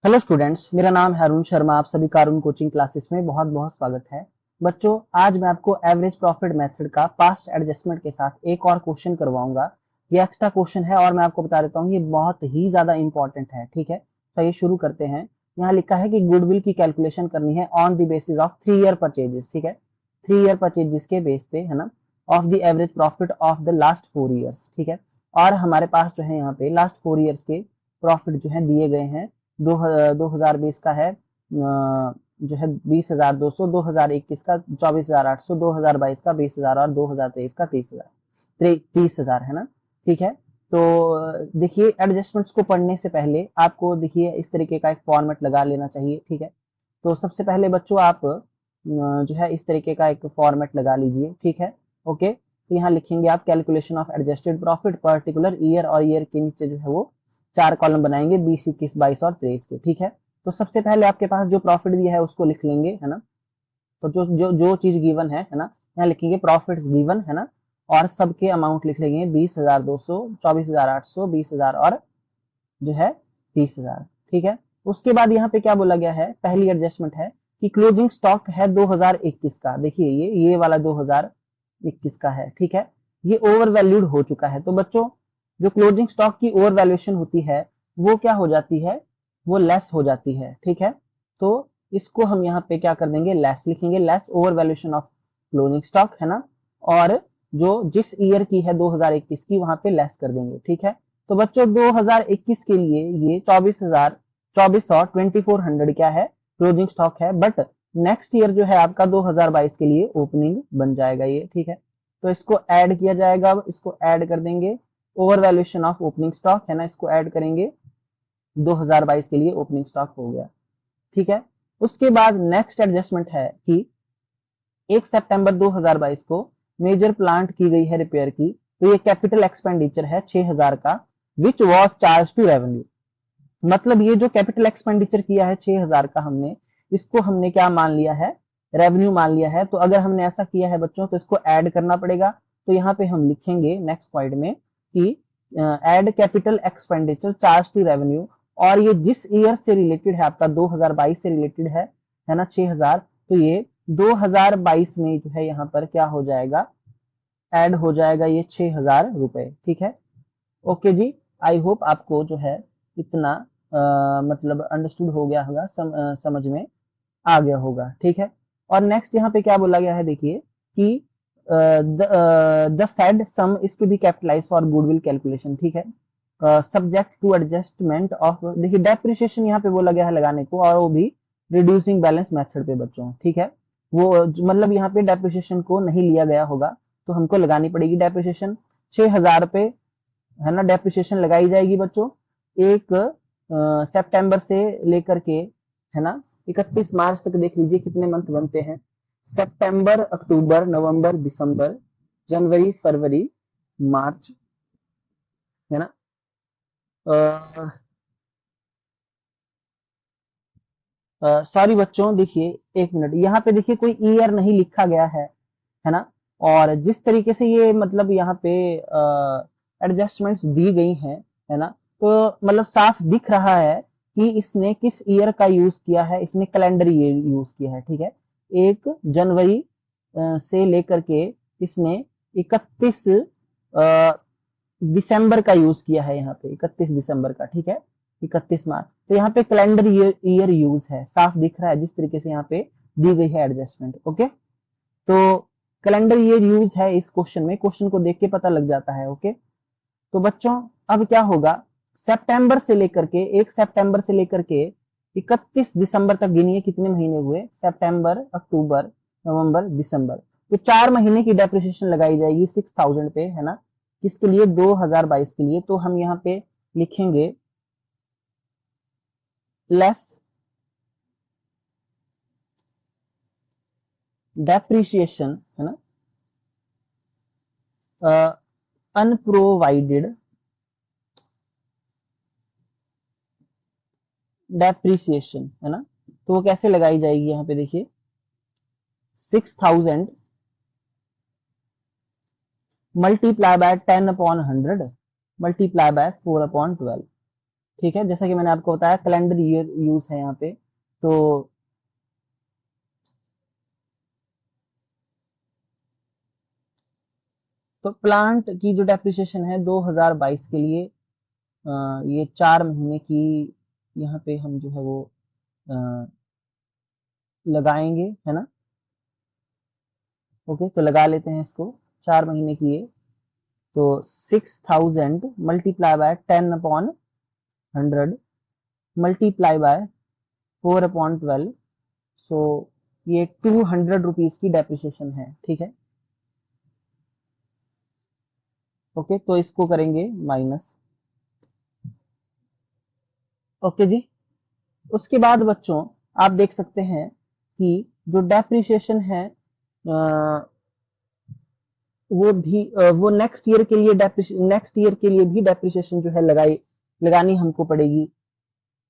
Hello students, मेरा नाम है अरुण शर्मा। आप सभी का अरुण कोचिंग क्लासेस में बहुत बहुत स्वागत है। बच्चों, आज मैं आपको एवरेज प्रॉफिट मेथड का पास्ट एडजस्टमेंट के साथ एक और क्वेश्चन करवाऊंगा। ये एक्स्ट्रा क्वेश्चन है और मैं आपको बता देता हूँ ये बहुत ही ज्यादा इंपॉर्टेंट है। ठीक है, तो ये शुरू करते हैं। यहाँ लिखा है कि गुडविल की कैलकुलेशन करनी है on the basis of 3 year purchases. ठीक है, 3 ईयर परचेजेस के बेस पे, है ना, of the average profit of the last 4 years. ठीक है, और हमारे पास जो है यहाँ पे लास्ट 4 ईयर्स के प्रॉफिट जो है दिए गए हैं। 2020 का है जो है 20,200, 2021 का 24,800, 2022 का 20,000 और 2023 का 30,000 है ना। ठीक है, तो देखिए एडजस्टमेंट्स को पढ़ने से पहले आपको देखिए इस तरीके का एक फॉर्मेट लगा लेना चाहिए। ठीक है, तो सबसे पहले बच्चों आप जो है इस तरीके का एक फॉर्मेट लगा लीजिए। ठीक है, ओके, तो यहाँ लिखेंगे आप calculation of adjusted profit particular year, और ईयर के नीचे जो है वो 4 कॉलम बनाएंगे, 20, 21, 22 और 23 के। ठीक है, तो सबसे पहले आपके पास जो प्रॉफिट दिया है उसको लिख लेंगे, है ना। तो जो जो जो चीज गिवन है ना, यहाँ लिखेंगे प्रॉफिट्स गिवन, है ना, और सबके अमाउंट लिख लेंगे 20,200, 24,800, 20,000 और जो है 30,000। ठीक है, उसके बाद यहाँ पे क्या बोला गया है, पहली एडजस्टमेंट है कि क्लोजिंग स्टॉक है 2021 का। देखिए ये वाला 2021 का है। ठीक है, ये ओवर वैल्यूड हो चुका है। तो बच्चों, जो क्लोजिंग स्टॉक की ओवर वैल्यूएशन होती है वो क्या हो जाती है, वो लेस हो जाती है। ठीक है, तो इसको हम यहाँ पे क्या कर देंगे, लेस लिखेंगे, less over valuation of closing stock, है ना। और जो जिस ईयर की है 2021 की, वहां पे लेस कर देंगे। ठीक है, तो बच्चों 2021 के लिए ये 24,000 2400 क्या है, क्लोजिंग स्टॉक है। बट नेक्स्ट ईयर जो है आपका 2022 के लिए ओपनिंग बन जाएगा ये। ठीक है, तो इसको ऐड किया जाएगा, इसको ऐड कर देंगे, over valuation of opening stock, है ना, इसको ऐड करेंगे, 2022 के लिए ओपनिंग स्टॉक हो गया। ठीक है, उसके बाद नेक्स्ट एडजस्टमेंट है कि 1 सितंबर 2022 को मेजर प्लांट की गई है रिपेयर की, तो ये कैपिटल एक्सपेंडिचर है 6,000 का, which was charge to revenue. मतलब ये जो कैपिटल एक्सपेंडिचर किया है 6,000 का, हमने इसको हमने क्या मान लिया है, रेवेन्यू मान लिया है। तो अगर हमने ऐसा किया है बच्चों तो इसको ऐड करना पड़ेगा। तो यहाँ पे हम लिखेंगे नेक्स्ट पॉइंट में कि add capital expenditure charge to revenue, और ये जिस ईयर से रिलेटेड है आपका 2022 से रिलेटेड है ना, 6,000, तो ये 2022 में जो है यहाँ पर क्या हो जाएगा, ऐड हो जाएगा ये 6,000 रुपए। ठीक है, ओके जी, आई होप आपको जो है इतना मतलब अंडरस्टूड हो गया होगा, समझ में आ गया होगा। ठीक है, और नेक्स्ट यहाँ पे क्या बोला गया है, देखिए कि the said sum is to be capitalise for goodwill calculation. ठीक है, सब्जेक्ट टू एडजस्टमेंट ऑफ, देखिए डेप्रिसिएशन यहाँ पे बोला गया है लगाने को, और वो भी रिड्यूसिंग बैलेंस मेथड पे बच्चों। ठीक है, वो मतलब यहाँ पे डेप्रिसिएशन को नहीं लिया गया होगा, तो हमको लगानी पड़ेगी डेप्रिसिएशन 6,000 पे, है ना। डेप्रिसिएशन लगाई जाएगी बच्चों 1 सितंबर से लेकर के, है ना, 31 मार्च तक। देख लीजिए कितने मंथ बनते हैं, सितंबर, अक्टूबर, नवंबर, दिसंबर, जनवरी, फरवरी, मार्च, है ना। सॉरी बच्चों, देखिए 1 मिनट, यहाँ पे देखिए कोई ईयर नहीं लिखा गया है ना। और जिस तरीके से ये मतलब यहाँ पे एडजस्टमेंट्स दी गई हैं, है ना, तो मतलब साफ दिख रहा है कि इसने किस ईयर का यूज किया है, इसने कैलेंडर ईयर यूज किया है। ठीक है, 1 जनवरी से लेकर के इसने 31 दिसंबर का यूज किया है, यहाँ पे 31 दिसंबर का। ठीक है, 31 मार्च, तो यहाँ पे कैलेंडर ईयर यूज है, साफ दिख रहा है जिस तरीके से यहाँ पे दी गई है एडजस्टमेंट। ओके, तो कैलेंडर ईयर यूज है इस क्वेश्चन में, क्वेश्चन को देख के पता लग जाता है। ओके, तो बच्चों अब क्या होगा, सितंबर से लेकर के 1 सितंबर से लेकर के 31 दिसंबर तक गिनिए कितने महीने हुए, सितंबर, अक्टूबर, नवंबर, दिसंबर, तो 4 महीने की डेप्रिसिएशन लगाई जाएगी 6,000 पे, है ना, किसके लिए, 2022 के लिए। तो हम यहाँ पे लिखेंगे लेस डेप्रिसिएशन, है ना, अनप्रोवाइडेड डेप्रिसिएशन, है ना। तो वो कैसे लगाई जाएगी, यहाँ पे देखिए 6,000 मल्टीप्लाई बाय 10/100 मल्टीप्लाई बाय 4/12। ठीक है, जैसा कि मैंने आपको बताया कैलेंडर ईयर यूज है यहाँ पे। तो प्लांट की जो डेप्रिसिएशन है 2022 के लिए ये 4 महीने की यहाँ पे हम जो है वो अ, लगाएंगे, है ना। ओके, तो लगा लेते हैं इसको, 4 महीने की ये। तो 6000 मल्टीप्लाई बाय 10/100 मल्टीप्लाई बाय 4/12। सो ये 200 रुपीज की डेप्रिसिएशन है, ठीक है। ओके, तो इसको करेंगे माइनस। ओके जी। उसके बाद बच्चों आप देख सकते हैं कि जो डेप्रिसिएशन है वो नेक्स्ट ईयर के लिए भी डेप्रिसिएशन जो है लगानी हमको पड़ेगी।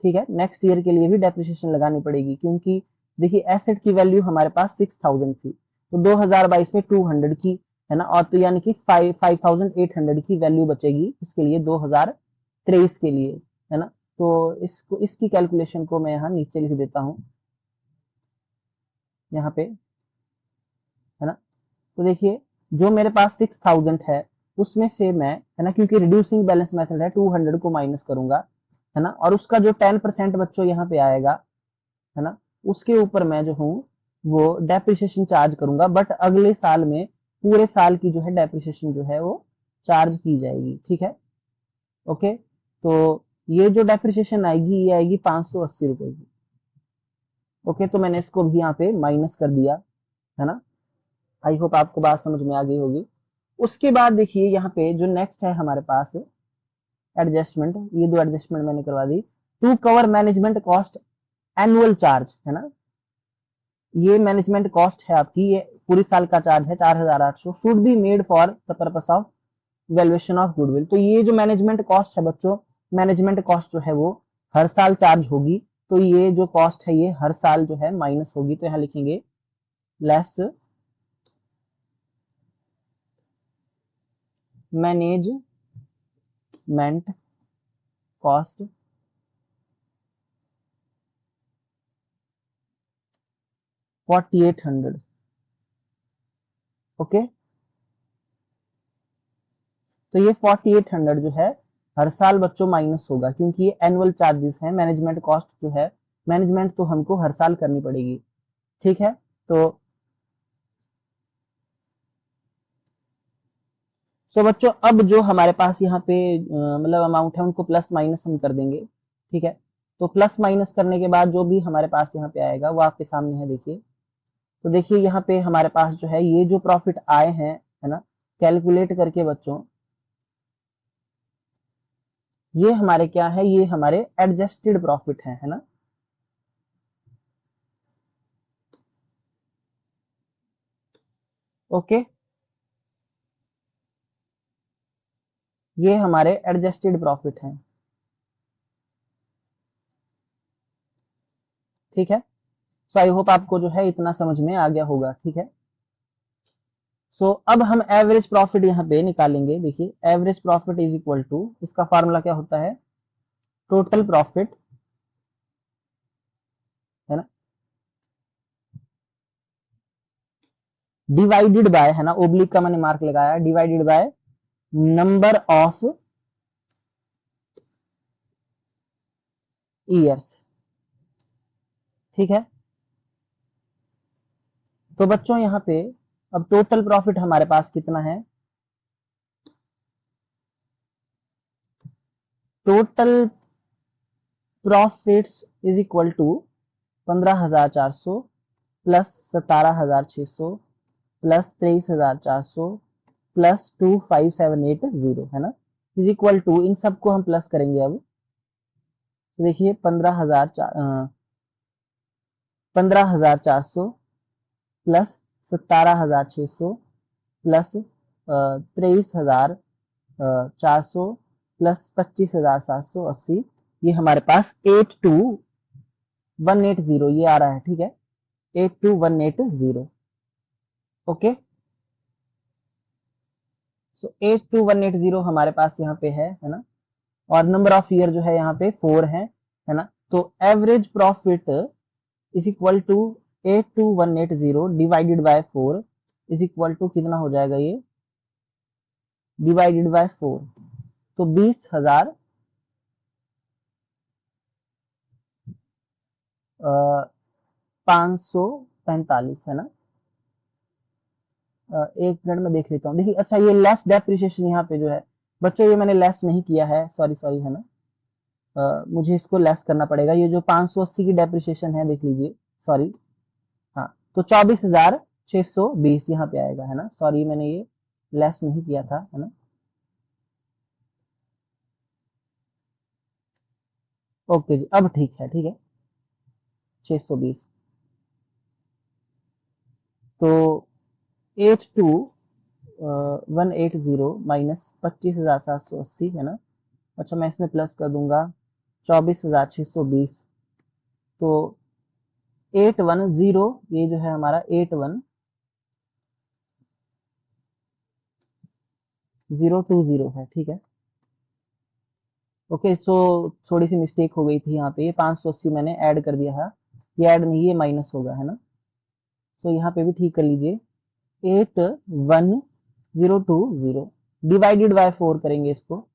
ठीक है, नेक्स्ट ईयर के लिए भी डेप्रिसिएशन लगानी पड़ेगी, क्योंकि देखिए एसेट की वैल्यू हमारे पास 6000 थी, तो 2022 में 200 की, है ना, और तो यानी कि 5800 की वैल्यू बचेगी इसके लिए 2023 के लिए, है ना। तो इसकी कैलकुलेशन को मैं यहाँ नीचे लिख देता हूँ यहाँ पे, है ना। तो देखिए जो मेरे पास 6000 है उसमें से मैं, है ना, क्योंकि रिड्यूसिंग बैलेंस मेथड है, 200 को माइनस करूंगा, है ना, और उसका जो 10% बच्चों यहाँ पे आएगा, है ना, उसके ऊपर मैं जो हूँ वो डेप्रिसिएशन चार्ज करूंगा, बट अगले साल में पूरे साल की जो है डेप्रिसिएशन जो है वो चार्ज की जाएगी, ठीक है। ओके, तो ये जो डेप्रिसिएशन आएगी ये आएगी 580 रुपए की। ओके, तो मैंने इसको भी यहाँ पे माइनस कर दिया, है ना। आई होप आपको बात समझ में आ गई होगी। उसके बाद देखिए यहाँ पे जो नेक्स्ट है हमारे पास एडजस्टमेंट, ये दो एडजस्टमेंट मैंने करवा दी। To cover management cost annual charge, है ना, ये मैनेजमेंट कॉस्ट है आपकी, ये पूरी साल का चार्ज है 4800, should be made for the purpose of valuation of goodwill. तो ये जो मैनेजमेंट कॉस्ट है बच्चों, मैनेजमेंट कॉस्ट जो है वो हर साल चार्ज होगी, तो ये जो कॉस्ट है ये हर साल जो है माइनस होगी, तो यहाँ लिखेंगे लेस मैनेजमेंट कॉस्ट 4800। ओके, तो ये 4800 जो है हर साल बच्चों माइनस होगा, क्योंकि ये एनुअल चार्जेस है, मैनेजमेंट कॉस्ट जो है, मैनेजमेंट तो हमको हर साल करनी पड़ेगी, ठीक है। तो बच्चों अब जो हमारे पास यहाँ पे मतलब अमाउंट है उनको प्लस माइनस हम कर देंगे, ठीक है। तो प्लस माइनस करने के बाद जो भी हमारे पास यहाँ पे आएगा वो आपके सामने है, देखिए। तो देखिए यहाँ पे हमारे पास जो है ये जो प्रॉफिट आए हैं, है ना, कैलकुलेट करके बच्चों, ये हमारे क्या है, ये हमारे एडजस्टेड प्रॉफिट है ना। ओके, ये हमारे एडजस्टेड प्रॉफिट हैं, ठीक है। सो आई होप आपको जो है इतना समझ में आ गया होगा, ठीक है। सो अब हम एवरेज प्रॉफिट यहाँ पे निकालेंगे। देखिए average profit is equal to, इसका फार्मूला क्या होता है, टोटल प्रॉफिट, है ना, डिवाइडेड बाय, है ना, ओब्लिक का मैंने मार्क लगाया, divided by number of years, ठीक है। तो बच्चों यहाँ पे अब टोटल प्रॉफिट हमारे पास कितना है, total profits is equal to 15400 plus 17600 plus 23400 plus 25780, है ना, इज इक्वल टू, इन सबको हम प्लस करेंगे अब। तो देखिए 15400 प्लस 17600 प्लस 23400 प्लस 25780, ये हमारे पास 82180 ये आ रहा है, ठीक है, 82180। ओके, सो 82180 हमारे पास यहाँ पे है ना। और नंबर ऑफ ईयर जो है यहाँ पे 4 है ना। तो average profit is equal to 82180 divided by 4 is equal to कितना हो जाएगा ये, डिवाइडेड बाय 4, तो 20,000 545 है ना। एक मिनट में देख लेता हूँ। देखिए अच्छा ये लेस डेप्रिसिएशन यहाँ पे जो है बच्चों, ये मैंने लेस नहीं किया है, सॉरी सॉरी है ना। मुझे इसको लेस करना पड़ेगा। ये जो 580 की डेप्रिसिएशन है देख लीजिए, सॉरी, हाँ, तो 24,620 यहाँ पे आएगा है ना। सॉरी मैंने ये लेस नहीं किया था है ना। ओके जी, अब ठीक है, ठीक है, 620। तो 82,180 माइनस 25,780 है ना। अच्छा मैं इसमें प्लस कर दूंगा 24,620, तो 810, ये जो है हमारा 81020 है, ठीक है। ओके सो थोड़ी सी मिस्टेक हो गई थी यहाँ पे, ये 580 मैंने ऐड कर दिया है, ये ऐड नहीं, ये माइनस होगा है ना। तो यहाँ पे भी ठीक कर लीजिए। 81020 डिवाइडेड बाय 4 करेंगे इसको।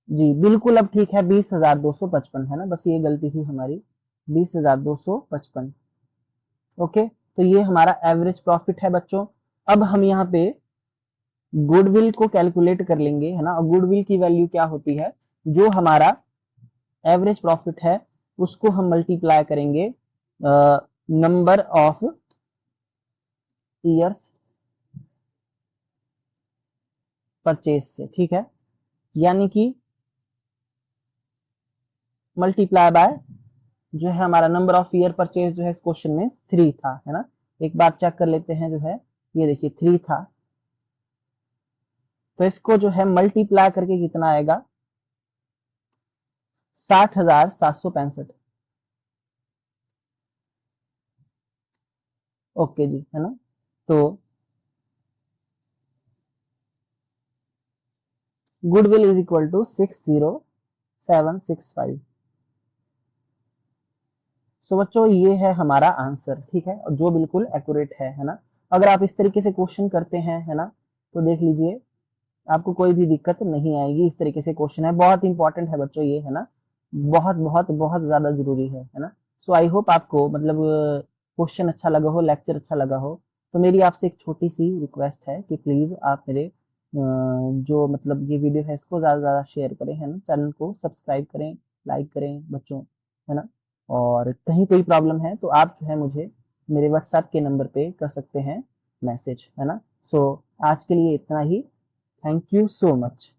जी बिल्कुल अब ठीक है, 20,255 है ना, बस ये गलती थी हमारी, 20,255। ओके, तो ये हमारा एवरेज प्रॉफिट है बच्चों। अब हम यहाँ पे गुडविल को कैलकुलेट कर लेंगे है ना। और गुडविल की वैल्यू क्या होती है, जो हमारा एवरेज प्रॉफिट है उसको हम मल्टीप्लाई करेंगे नंबर ऑफ ईयर्स परचेज से, ठीक है। यानी कि मल्टीप्लाई बाय जो है हमारा नंबर ऑफ ईयर परचेज जो है इस क्वेश्चन में 3 था है ना। एक बार चेक कर लेते हैं, जो है ये देखिए 3 था, तो इसको जो है मल्टीप्लाई करके कितना आएगा, 60,765। ओके जी है ना। तो गुडविल इज इक्वल टू 60765। सो बच्चों ये है हमारा आंसर, ठीक है, और जो बिल्कुल एक्यूरेट है ना। अगर आप इस तरीके से क्वेश्चन करते हैं है ना, तो देख लीजिए आपको कोई भी दिक्कत नहीं आएगी। इस तरीके से क्वेश्चन है, बहुत इंपॉर्टेंट है बच्चों ये है ना, बहुत बहुत बहुत ज्यादा जरूरी है ना। सो आई होप आपको मतलब क्वेश्चन अच्छा लगा हो, लेक्चर अच्छा लगा हो। तो मेरी आपसे एक छोटी सी रिक्वेस्ट है कि प्लीज आप मेरे जो मतलब ये वीडियो है इसको ज्यादा से ज्यादा शेयर करें है ना, चैनल को सब्सक्राइब करें, लाइक करें बच्चों, है ना। और कहीं कोई प्रॉब्लम है तो आप जो है मुझे मेरे व्हाट्सएप के नंबर पे कर सकते हैं मैसेज, है ना। सो आज के लिए इतना ही। Thank you so much.